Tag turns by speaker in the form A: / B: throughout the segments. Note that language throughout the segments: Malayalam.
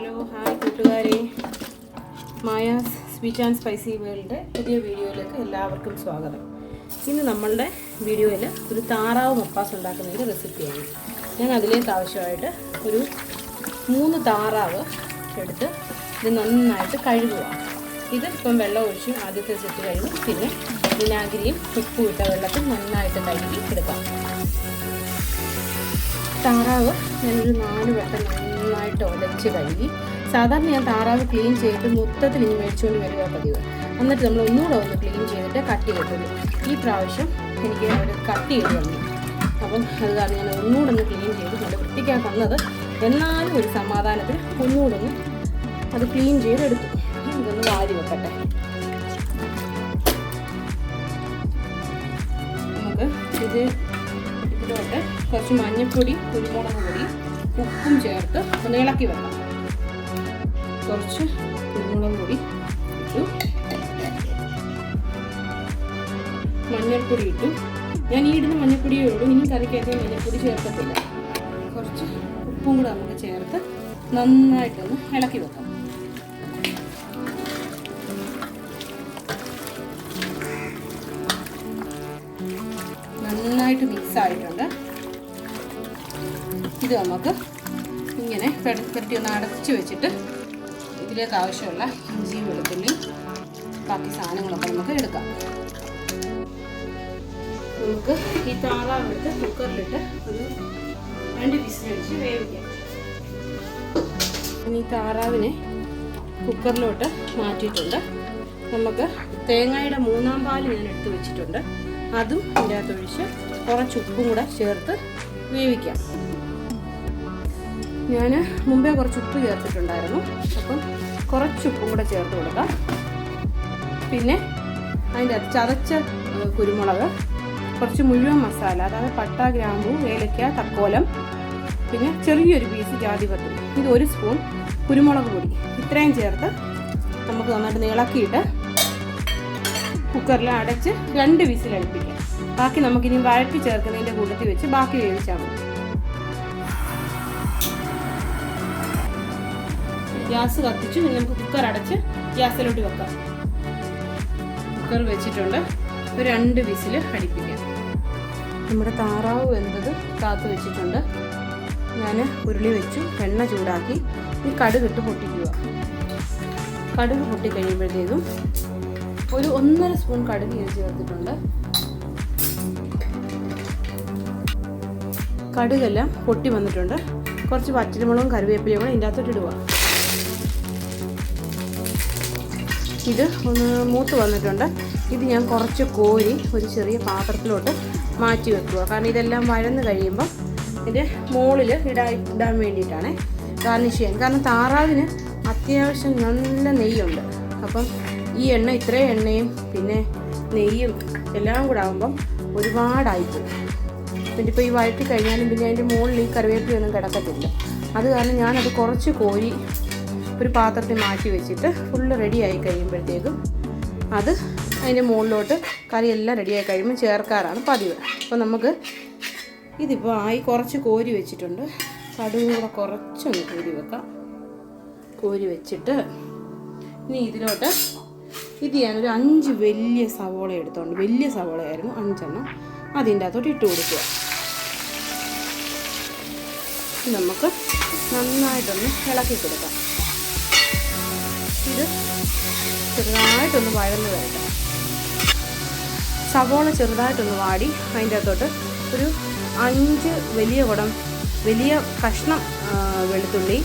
A: ഹലോ ഹായ് കൂട്ടുകാരെ, മായാസ് സ്വീറ്റ് ആൻഡ് സ്പൈസി വേൾഡിൻ്റെ പുതിയ വീഡിയോയിലേക്ക് എല്ലാവർക്കും സ്വാഗതം. ഇന്ന് നമ്മളുടെ വീഡിയോയിൽ ഒരു താറാവ് മപ്പാസ് ഉണ്ടാക്കുന്നതിൻ്റെ റെസിപ്പിയാണ്. ഞാൻ അതിലേക്ക് ആവശ്യമായിട്ട് ഒരു 3 താറാവ് എടുത്ത് ഇത് നന്നായിട്ട് കഴുകുക. ഇത് ഇപ്പം വെള്ളം ഒഴിച്ച് ആദ്യത്തെ സെറ്റ് കഴുകും, പിന്നെ വിനാഗിരിയും ഉപ്പും ഇട്ട വെള്ളത്തിൽ നന്നായിട്ട് കഴുകി എടുക്കാം. താറാവ് ഞാനൊരു 4 വട്ടം നന്നായിട്ട് ഉലച്ച് കഴുകി. സാധാരണ ഞാൻ താറാവ് ക്ലീൻ ചെയ്തിട്ട് മൊത്തത്തിൽ ഇനി മേടിച്ചുകൊണ്ട് വരിക പതിവ്. എന്നിട്ട് നമ്മൾ ഒന്നുകൂടെ ഒന്ന് ക്ലീൻ ചെയ്തിട്ട് കട്ട് ചെയ്തിട്ടുള്ളൂ. ഈ പ്രാവശ്യം എനിക്ക് അവിടെ കട്ട് ചെയ്ത് വന്നു. അപ്പം അത് കാരണം ഞാൻ ഒന്നുകൂടെ ഒന്ന് ക്ലീൻ ചെയ്ത് നല്ല വൃത്തിക്കാൻ തന്നത്. എന്നാലും ഒരു സമാധാനത്തിന് ഒന്നുകൂടെ ഒന്ന് അത് ക്ലീൻ ചെയ്തെടുത്തു. ഇതൊന്ന് വാരി വെക്കട്ടെ. നമുക്ക് ഇതിലോട്ട് കുറച്ച് മഞ്ഞൾപ്പൊടി, കുരുമുളക് പൊടി, ഉപ്പും ചേർത്ത് ഒന്ന് ഇളക്കി വെക്കാം. കുറച്ച് കുരുമുളക് പൊടി ഇട്ടു, മഞ്ഞൾപ്പൊടി ഇട്ടു. ഞാൻ ഈ ഇടുന്ന മഞ്ഞൾപ്പൊടിയേ ഉള്ളൂ, ഇനി കറിക്കകത്ത് മഞ്ഞൾപ്പൊടി ചേർക്കത്തില്ല. കുറച്ച് ഉപ്പും കൂടെ നമുക്ക് ചേർത്ത് നന്നായിട്ടൊന്ന് ഇളക്കി വെക്കാം. നന്നായിട്ട് മിക്സ് ആയിട്ടുണ്ട്. ഇത് നമുക്ക് ഇങ്ങനെ പെരട്ടി ഒന്ന് അടച്ച് വെച്ചിട്ട് ഇതിലേക്ക് ആവശ്യമുള്ള ഇഞ്ചിയും വെളുത്തുള്ളിയും ബാക്കി സാധനങ്ങളൊക്കെ നമുക്ക് എടുക്കാം. നമുക്ക് ഈ താറാവ് എടുത്ത് കുക്കറിലിട്ട് ഒരു 2 വിസിലടിച്ച് വേവിക്കാം. ഈ താറാവിനെ കുക്കറിലോട്ട് മാറ്റിയിട്ടുണ്ട്. നമുക്ക് തേങ്ങയുടെ 3-ാം പാല് ഞാൻ എടുത്ത് വെച്ചിട്ടുണ്ട്. അതും ഇതിൻ്റെ അകത്തൊഴിച്ച് കുറച്ച് ഉപ്പും കൂടെ ചേർത്ത് വേവിക്കാം. ഞാൻ മുമ്പേ കുറച്ച് ഉപ്പ് ചേർത്തിട്ടുണ്ടായിരുന്നു, അപ്പം കുറച്ച് ഉപ്പും കൂടെ ചേർത്ത് കൊടുക്കാം. പിന്നെ അതിൻ്റെ അകത്ത് ചതച്ച കുരുമുളക്, കുറച്ച് മുഴുവൻ മസാല, അതായത് പട്ട, ഗ്രാമ്പൂ, ഏലക്ക, തക്കോലം, പിന്നെ ചെറിയൊരു പീസ് ജാതിപത്രി, ഇത് 1 സ്പൂൺ കുരുമുളക് പൊടി, ഇത്രയും ചേർത്ത് നമുക്ക് നന്നായിട്ട് ഇളക്കിയിട്ട് കുക്കറിൽ അടച്ച് 2 വിസിൽ അടുപ്പിക്കാം. ബാക്കി നമുക്കിനി വഴറ്റി ചേർക്കുന്നതിൻ്റെ കൂട്ടത്തിൽ വെച്ച് ബാക്കി വേവിച്ചാൽ മതി. ഗ്യാസ് കത്തിച്ചു, നമുക്ക് കുക്കർ അടച്ച് ഗ്യാസിലോട്ട് വെക്കാം. കുക്കർ വെച്ചിട്ടുണ്ട്, ഒരു 2 വിസിൽ അടുപ്പിക്കാം. നമ്മുടെ താറാവ് വെന്തത് കാത്തു വെച്ചിട്ടുണ്ട്. ഞാൻ ഉരുളി വെച്ചു, എണ്ണ ചൂടാക്കി ഈ കടുകിട്ട് പൊട്ടിക്കുക. കടുക് പൊട്ടിക്കഴിയുമ്പോഴത്തേക്കും ഒരു 1.5 സ്പൂൺ കടുക് ചേർത്തിട്ടുണ്ട്. കടുകെല്ലാം പൊട്ടി വന്നിട്ടുണ്ട്. കുറച്ച് പച്ചമുളകും കറിവേപ്പിലയും കൂടെ ഇതിൻ്റെ അകത്തോട്ട് ഇടുക. ഇത് ഒന്ന് മൂത്ത് വന്നിട്ടുണ്ട്. ഇത് ഞാൻ കുറച്ച് കോരി ഒരു ചെറിയ പാത്രത്തിലോട്ട് മാറ്റി വെക്കുക. കാരണം ഇതെല്ലാം വഴന്ന് കഴിയുമ്പോൾ ഇതിൻ്റെ മുകളിൽ ഇടാൻ വേണ്ടിയിട്ടാണ്, ഗാർണിഷ് ചെയ്യാൻ. കാരണം താറാവിന് അത്യാവശ്യം നല്ല നെയ്യുണ്ട്. അപ്പം ഈ എണ്ണ, ഇത്രയും എണ്ണയും പിന്നെ നെയ്യും എല്ലാം കൂടെ ആകുമ്പം ഒരുപാടായിപ്പോകും. പിന്നെ ഇപ്പോൾ ഈ വഴറ്റി കഴിഞ്ഞാലും പിന്നെ അതിൻ്റെ മുകളിൽ ഈ കറിവേപ്പിലൊന്നും കിടക്കത്തില്ല. അത് കാരണം ഞാനത് കുറച്ച് കോരി ഒരു പാത്രത്തിൽ മാറ്റി വെച്ചിട്ട് ഫുള്ള് റെഡിയായി കഴിയുമ്പോഴത്തേക്കും അത് അതിൻ്റെ മുകളിലോട്ട് കറിയെല്ലാം റെഡിയായി കഴിയുമ്പോൾ ചേർക്കാറാണ് പതിവ്. അപ്പോൾ നമുക്ക് ഇതിപ്പോൾ കുറച്ച് കോരി വെച്ചിട്ടുണ്ട്. കടുകും കൂടെ കുറച്ചൊന്ന് കോരി വെക്കാം. കോരി വെച്ചിട്ട് ഇനി ഇതിലോട്ട് ഞാനൊരു 5 വലിയ സവോള എടുത്തോണ്ട്, വലിയ സവോളയായിരുന്നു 5 എണ്ണം, അതിൻ്റെ അകത്തോട്ട് ഇട്ട് കൊടുക്കുക. നമുക്ക് നന്നായിട്ടൊന്ന് ഇളക്കി കൊടുക്കാം. ഇത് ചെറുതായിട്ടൊന്ന് വഴന്ന് വരട്ടെ. സവോള ചെറുതായിട്ടൊന്ന് വാടി അതിൻ്റെ അകത്തോട്ട് ഒരു 5 വലിയ കഷ്ണം വെളുത്തുള്ളി,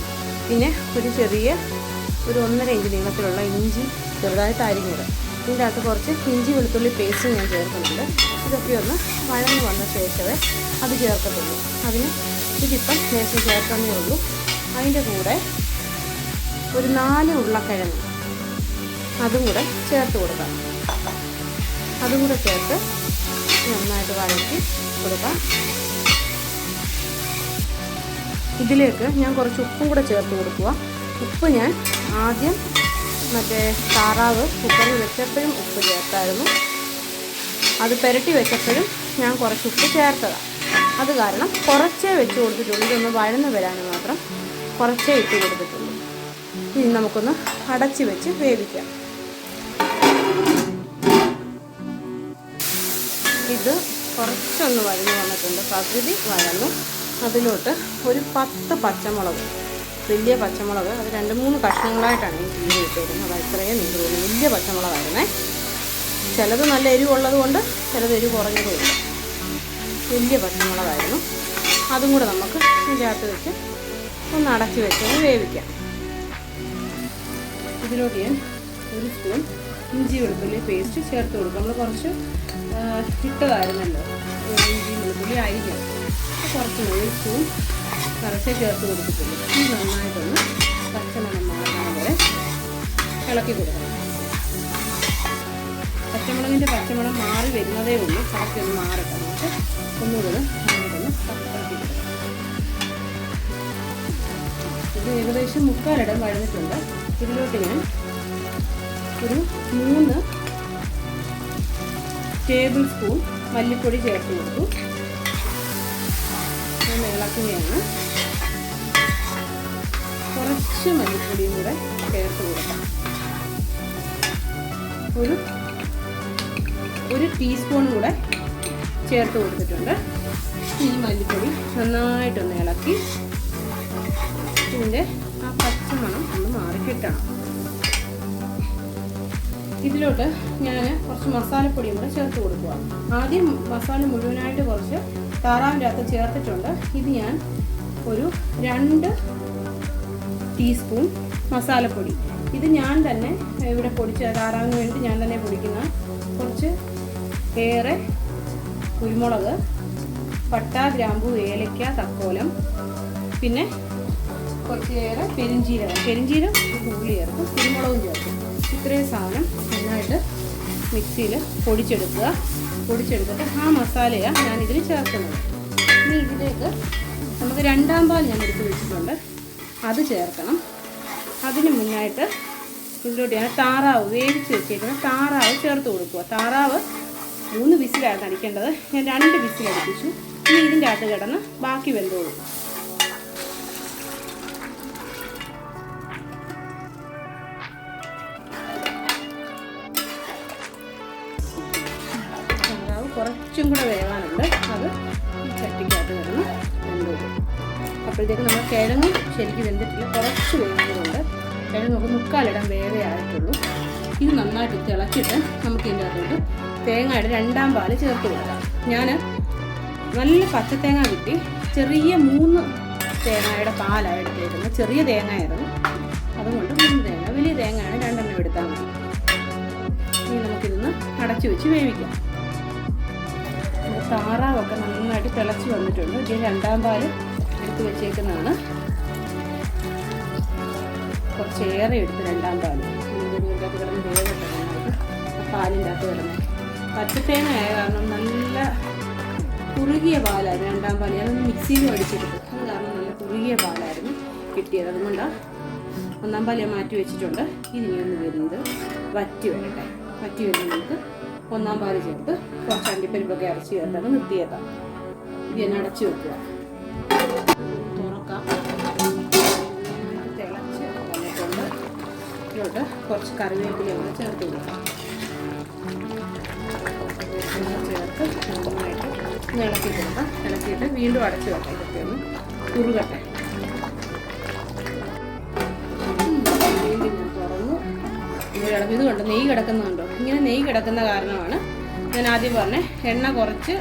A: പിന്നെ ഒരു 1.5 ഇഞ്ച് നീളത്തിലുള്ള ഇഞ്ചി ചെറുതായിട്ട് അരിഞ്ഞത്, ഇതിൻ്റെ അകത്ത് കുറച്ച് ഇഞ്ചി വെളുത്തുള്ളി പേസ്റ്റ് ഞാൻ ചേർക്കുന്നുണ്ട്. ഇതൊക്കെ ഒന്ന് വഴന്ന് വന്ന ശേഷമേ അത് ചേർക്കത്തുള്ളൂ. ഇതിപ്പം ശേഷം ചേർക്കുന്നേ ഉള്ളൂ. അതിൻ്റെ കൂടെ ഒരു 4 ഉരുളക്കിഴങ്ങ് അതും കൂടെ ചേർത്ത് കൊടുക്കാം. അതും കൂടെ ചേർത്ത് നന്നായിട്ട് വഴറ്റി കൊടുക്കാം. ഇതിലേക്ക് ഞാൻ കുറച്ച് ഉപ്പും കൂടെ ചേർത്ത് കൊടുക്കുക. ഉപ്പ് ഞാൻ ആദ്യം മറ്റേ താറാവ് കുക്കറിൽ വെച്ചപ്പോഴും ഉപ്പ് ചേർത്തായിരുന്നു. അത് പുരട്ടി വെച്ചപ്പോഴും ഞാൻ കുറച്ച് ഉപ്പ് ചേർത്തതാണ്. അത് കാരണം കുറച്ചേ വെച്ച് കൊടുത്തിട്ടുള്ളൂ. ഇതൊന്ന് വഴന്ന് വരാൻ മാത്രം കുറച്ചേ ഇട്ട് കൊടുത്തിട്ടുള്ളൂ. ഇനി നമുക്കൊന്ന് അടച്ച് വെച്ച് വേവിക്കാം. ഇത് കുറച്ചൊന്ന് വഴന്നു വന്നിട്ടുണ്ട്, പകുതി വഴന്നു. അതിലോട്ട് ഒരു 10 പച്ചമുളക്, വലിയ പച്ചമുളക്, അത് 2-3 കഷ്ണങ്ങളായിട്ടാണ് ഈ കീറി ഇട്ടേക്കുന്നത്. അത് ഇത്രയും നീര് തോന്നി, വലിയ പച്ചമുളകായിരുന്നേ. ചിലത് നല്ല എരിവുള്ളത് കൊണ്ട് ചിലത് എരിവ് കുറഞ്ഞതുകൊണ്ട് വലിയ പച്ചമുളകായിരുന്നു. അതും കൂടെ നമുക്ക് ഇതിനകത്ത് വെച്ച് ഒന്ന് അടച്ച് വെച്ചൊന്ന് വേവിക്കാം. ഇതിലോട്ട് ഞാൻ 1 സ്പൂൺ ഇഞ്ചി വെളുത്തുള്ളി പേസ്റ്റ് ചേർത്ത് കൊടുക്കും. നമ്മൾ കുറച്ച് ഇട്ടതായിരുന്നല്ലോ ഇഞ്ചി വെളുത്തുള്ളി അരിഞ്ഞത്, കുറച്ച് 1 സ്പൂൺ നിറച്ച് ചേർത്ത് കൊടുത്തിട്ടുണ്ട്. ഇത് നന്നായിട്ടൊന്ന് പച്ചമണം മാറാൻ വരെ ഇളക്കി കൊടുക്കണം. പച്ചമുളകിൻ്റെ പച്ചമണം മാറി വരുന്നതേ ഉള്ളൂ, കറക്റ്റ് ഒന്ന് മാറട്ടെ. നമുക്ക് ഒന്നുകൂടെ നന്നായിട്ടൊന്ന് ഇളക്കി കൊടുക്കണം. ഇത് ഏകദേശം 3/4 വഴന്നിട്ടുണ്ട്. ഇതിലോട്ട് ഞാൻ ഒരു 3 ടേബിൾ സ്പൂൺ മല്ലിപ്പൊടി ചേർത്ത് കൊടുത്തു. ഞാൻ ഇളക്കുകയാണ്. കുറച്ച് മല്ലിപ്പൊടിയും കൂടെ ചേർത്ത് കൊടുക്കാം. ഒരു ടീസ്പൂൺ കൂടെ ചേർത്ത് കൊടുത്തിട്ടുണ്ട്. ഈ മല്ലിപ്പൊടി നന്നായിട്ടൊന്ന് ഇളക്കി ഇതിൻ്റെ ആ പച്ചമണം ഒന്ന് മാറിക്കിട്ടണം. ഇതിലോട്ട് ഞാൻ കുറച്ച് മസാലപ്പൊടിയും കൂടെ ചേർത്ത് കൊടുക്കുക. ആദ്യം മസാല മുഴുവനായിട്ട് കുറച്ച് താറാവിൻ്റെ അകത്ത് ചേർത്തിട്ടുണ്ട്. ഇത് ഞാൻ ഒരു 2 ടീസ്പൂൺ മസാലപ്പൊടി, ഇത് ഞാൻ തന്നെ ഇവിടെ പൊടിച്ച താറാവിന് വേണ്ടി ഞാൻ തന്നെ പൊടിക്കുന്ന കുറച്ച് ഏറെ കുരുമുളക്, പട്ട, ഗ്രാമ്പൂ, ഏലക്ക, തക്കോലം, പിന്നെ കുറച്ചേറെ പെരിഞ്ചീരം ഉള്ളി ചേർക്കും, കുരുമുളകും ചേർക്കും. ഇത്രയും സാധനം നന്നായിട്ട് മിക്സിയിൽ പൊടിച്ചെടുത്തിട്ട് ആ മസാലയാണ് ഞാനിതിൽ ചേർക്കുന്നത്. ഇനി ഇതിലേക്ക് നമുക്ക് 2ാം പാൽ ഞാൻ എടുത്ത് വെച്ചിട്ടുണ്ട്, അത് ചേർക്കണം. അതിന് മുന്നായിട്ട് ഇതിലോട്ട് ഞാൻ താറാവ് വേവിച്ച് വെച്ചേക്കുന്ന താറാവ് ചേർത്ത് കൊടുക്കുക. താറാവ് 3 വിസിലാണ് അടിക്കേണ്ടത്, ഞാൻ 2 വിസിലടിപ്പിച്ചു. ഇനി ഇതിൻ്റെ അകത്ത് കിടന്ന് ബാക്കി വെന്തോളൂ. കുറച്ചും കൂടെ വേവാനുണ്ട്, അത് ഈ ചട്ടിക്കകത്ത് കിടന്ന് വെന്തോളൂ. അപ്പോഴത്തേക്ക് നമ്മൾ കിഴങ്ങ് ശരിക്കും വെന്തിട്ടില്ല, കുറച്ച് വേവുന്നതുകൊണ്ട് കിഴങ്ങ് നമുക്ക് 3/4 വേവേ ആയിട്ടുള്ളൂ. ഇത് നന്നായിട്ട് തിളച്ചിട്ട് നമുക്ക് ഇതിൻ്റെ അകത്തോട്ട് തേങ്ങയുടെ 2ാം പാൽ ചേർത്ത് കൊടുക്കാം. ഞാൻ നല്ല പച്ചത്തേങ്ങ കിട്ടി, ചെറിയ 3 തേങ്ങയുടെ പാലാണ് എടുത്തേക്കുന്നത്. ചെറിയ തേങ്ങയായിരുന്നു, അതുകൊണ്ട് 3 തേങ്ങ. വലിയ തേങ്ങയാണ് 2 എടുത്താൽ മതി. ഇനി നമുക്കിതൊന്ന് അടച്ചു വെച്ച് വേവിക്കാം. താറാവൊക്കെ നന്നായിട്ട് തിളച്ച് വന്നിട്ടുണ്ട്. ഇതിൽ 2ാം പാൽ എടുത്ത് വെച്ചേക്കുന്നതാണ്. കുറച്ചേറെ എടുത്ത് 2ാം പാൽ ഇതിൻ്റെ അകത്ത് കിടന്ന് വേവട്ടെ. നന്നായിട്ട് പാലിൻ്റെ അകത്ത് കിടന്ന് പച്ചത്തേങ്ങ ആയ കാരണം നല്ല കുറുകിയ പാലായിരുന്നു 2ാം പാൽ. ഞാനൊന്ന് മിക്സിയിൽ അടിച്ചെടുത്തു, അത് കാരണം നല്ല കുറുകിയ പാലായിരുന്നു കിട്ടിയത്. അതുകൊണ്ടാണ് 1ാം പാൽ ഞാൻ മാറ്റി വെച്ചിട്ടുണ്ട്. ഇതിനി ഒന്ന് വരുന്നത് വറ്റി വരട്ടെ. വറ്റി വരുന്നത് നമുക്ക് 1ാം പാൽ ചേർത്ത് കുറച്ച് അണ്ടിപ്പരിപ്പൊക്കെ അരച്ച് ചേർത്താണ് നിർത്തിയേക്കാം. ഇത് ഞാൻ അടച്ച് വെക്കുക. തുറക്കാം. തിളച്ച് വന്നിട്ടുണ്ട്. ഇതിലോട്ട് കുറച്ച് കറിവേപ്പിലയും കൂടെ ചേർത്ത് കൊടുക്കാം. ചേർത്ത് നന്നായിട്ട് ഇളക്കി കൊടുക്കാം. ഇളക്കിയിട്ട് വീണ്ടും അടച്ച് വെക്കാം. ഇതൊക്കെ ഒന്ന് കുറുകട്ടെ. വീണ്ടും ഞാൻ തുറന്നു. ഇത് കണ്ടോ, നെയ്യ് കിടക്കുന്നുണ്ടോ? ഇങ്ങനെ നെയ്യ് കിടക്കുന്ന കാരണമാണ് ഞാൻ ആദ്യം പറഞ്ഞേ എണ്ണ കുറച്ച്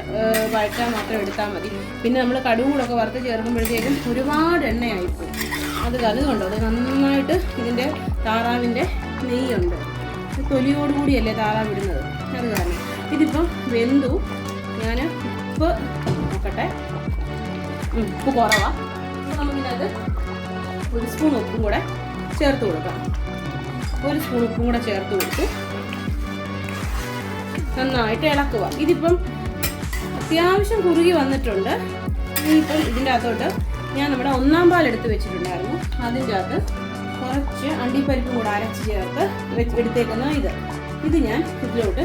A: വഴറ്റാൻ മാത്രം എടുത്താൽ മതി. പിന്നെ നമ്മൾ കടുകും കൂടൊക്കെ വറുത്ത് ചേർക്കുമ്പോഴത്തേക്കും ഒരുപാട് എണ്ണയായിപ്പോയി. അത് കണ്ടോ, അത് നന്നായിട്ട് ഇതിൻ്റെ താറാവിൻ്റെ നെയ്യുണ്ട്. തൊലിയോടുകൂടിയല്ലേ താറാവ് ഇടുന്നത്, അത് കാരണം. ഇതിപ്പം വെന്തു. ഞാൻ ഉപ്പ് നോക്കട്ടെ, ഉപ്പ് കുറവാണ്. അപ്പോൾ നമുക്കിനകത്ത് 1 സ്പൂൺ ഉപ്പും കൂടെ ചേർത്ത് കൊടുക്കാം. 1 സ്പൂൺ ഉപ്പും കൂടെ ചേർത്ത് കൊടുത്ത് നന്നായിട്ട് ഇളക്കുക. ഇതിപ്പം അത്യാവശ്യം കുറുകി വന്നിട്ടുണ്ട്. ഇനിയിപ്പം ഇതിൻ്റെ അകത്തോട്ട് ഞാൻ നമ്മുടെ 1ാം പാൽ എടുത്ത് വെച്ചിട്ടുണ്ടായിരുന്നു. അതിൻ്റെ അകത്ത് കുറച്ച് അണ്ടിപ്പരിപ്പും കൂടെ അരച്ച് ചേർത്ത് എടുത്തേക്കുന്ന ഇത് ഞാൻ ഇതിലോട്ട്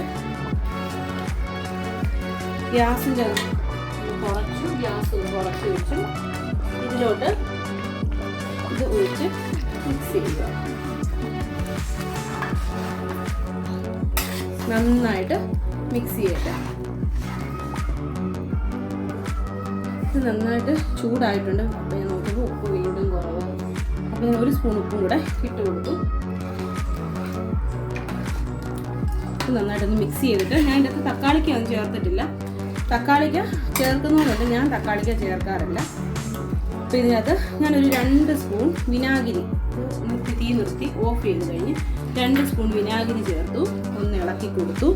A: ഗ്യാസിൻ്റെ ഗ്യാസ് കുറച്ച് വെച്ചു ഇതിലോട്ട് ഇത് ഒഴിച്ച് മിക്സ് ചെയ്യുക. നന്നായിട്ട് മിക്സ് ചെയ്യട്ടെ. ഇത് നന്നായിട്ട് ചൂടായിട്ടുണ്ട്. അപ്പോൾ ഞാൻ നോക്കുമ്പോൾ ഉപ്പ് വീണ്ടും കുറവ്. അപ്പോൾ ഞാൻ 1 സ്പൂൺ ഉപ്പും കൂടെ ഇട്ട് കൊടുത്തു. ഇത് നന്നായിട്ടൊന്ന് മിക്സ് ചെയ്തിട്ട് ഞാൻ ഇതിനകത്ത് തക്കാളിക്കൊന്നും ചേർത്തിട്ടില്ല. തക്കാളിക്ക ചേർക്കുന്നതുകൊണ്ട് ഞാൻ തക്കാളിക്ക ചേർക്കാറില്ല. അപ്പോൾ ഇതിനകത്ത് ഞാനൊരു 2 സ്പൂൺ വിനാഗിരി തീ നിർത്തി ഓഫ് ചെയ്ത് കഴിഞ്ഞ് 2 സ്പൂൺ വിനാഗിരി ചേർത്തു. ഒന്ന് ഇളക്കി കൊടുത്തു.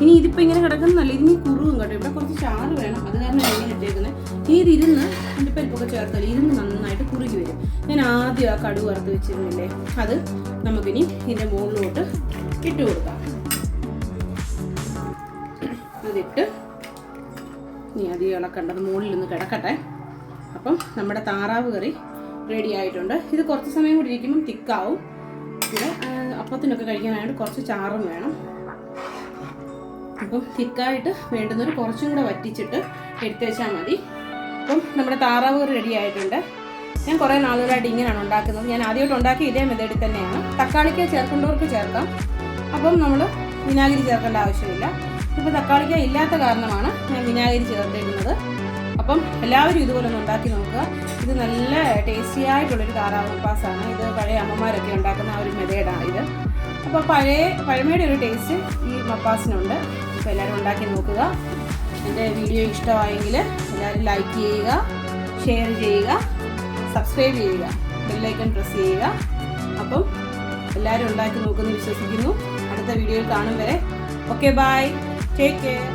A: ഇനി ഇതിപ്പോൾ ഇങ്ങനെ കിടക്കുന്നതല്ല, ഇതിന് കുറുവും കേട്ടോ. ഇവിടെ കുറച്ച് ചാറ് വേണം, അത് കാരണം എങ്ങനെ ഇട്ടേക്കുന്നത്. ഇനി ഇതിരുന്ന് അണ്ടിപ്പരിപ്പൊക്കെ ചേർത്താൽ ഇരുന്ന് നന്നായിട്ട് കുറുകി വരും. ഞാൻ ആദ്യം ആ കടുക് വറുത്ത് വെച്ചിരുന്നില്ലേ, അത് നമുക്കിനി ഇതിൻ്റെ മുകളിലോട്ട് ഇട്ട് കൊടുക്കാം. അതിട്ട് ഇനി അധികം ഇളക്കേണ്ടത് മുകളിലൊന്ന് കിടക്കട്ടെ. അപ്പം നമ്മുടെ താറാവ് കറി റെഡി ആയിട്ടുണ്ട്. ഇത് കുറച്ച് സമയം കൂടി ഇരിക്കുമ്പം തിക്കാവും. ഇവിടെ അപ്പത്തിനൊക്കെ കഴിക്കാനായിട്ട് കുറച്ച് ചാറും വേണം. അപ്പം തിക്കായിട്ട് വേണ്ടുന്നൊരു കുറച്ചും കൂടെ വറ്റിച്ചിട്ട് എടുത്ത് വെച്ചാൽ മതി. അപ്പം നമ്മുടെ താറാവ് കറി റെഡി ആയിട്ടുണ്ട്. ഞാൻ കുറേ നാളുകളായിട്ട് ഇങ്ങനെയാണ് ഉണ്ടാക്കുന്നത്. ഞാൻ ആദ്യമായിട്ട് ഉണ്ടാക്കിയ ഇതേ മെത്തേഡിൽ തന്നെയാണ്. തക്കാളിക്ക ചേർക്കേണ്ടവർക്ക് ചേർക്കാം. അപ്പം നമ്മൾ വിനാഗിരി ചേർക്കേണ്ട ആവശ്യമില്ല. ഇപ്പോൾ തക്കാളിക്ക ഇല്ലാത്ത കാരണമാണ് ഞാൻ വിനാഗിരി ചേർത്തേക്കുന്നത്. അപ്പം എല്ലാവരും ഇതുപോലെ ഒന്ന് ഉണ്ടാക്കി നോക്കുക. ഇത് നല്ല ടേസ്റ്റി ആയിട്ടുള്ളൊരു താറാവ് മപ്പാസാണ്. ഇത് പഴയ അമ്മമാരൊക്കെ ഉണ്ടാക്കുന്ന ആ ഒരു മെത്തേഡാണ് ഇത്. അപ്പോൾ പഴമയുടെ ഒരു ടേസ്റ്റ് ഈ മപ്പാസിനുണ്ട്. അപ്പോൾ എല്ലാവരും ഉണ്ടാക്കി നോക്കുക. എൻ്റെ വീഡിയോ ഇഷ്ടമായെങ്കിൽ എല്ലാവരും ലൈക്ക് ചെയ്യുക, ഷെയർ ചെയ്യുക, സബ്സ്ക്രൈബ് ചെയ്യുക, ബെല്ലൈക്കൺ പ്രസ് ചെയ്യുക. അപ്പം എല്ലാവരും ഉണ്ടാക്കി നോക്കുമെന്ന് വിശ്വസിക്കുന്നു. അടുത്ത വീഡിയോയിൽ കാണും വരെ ഓക്കെ, ബൈ, ടേക്ക് കെയർ.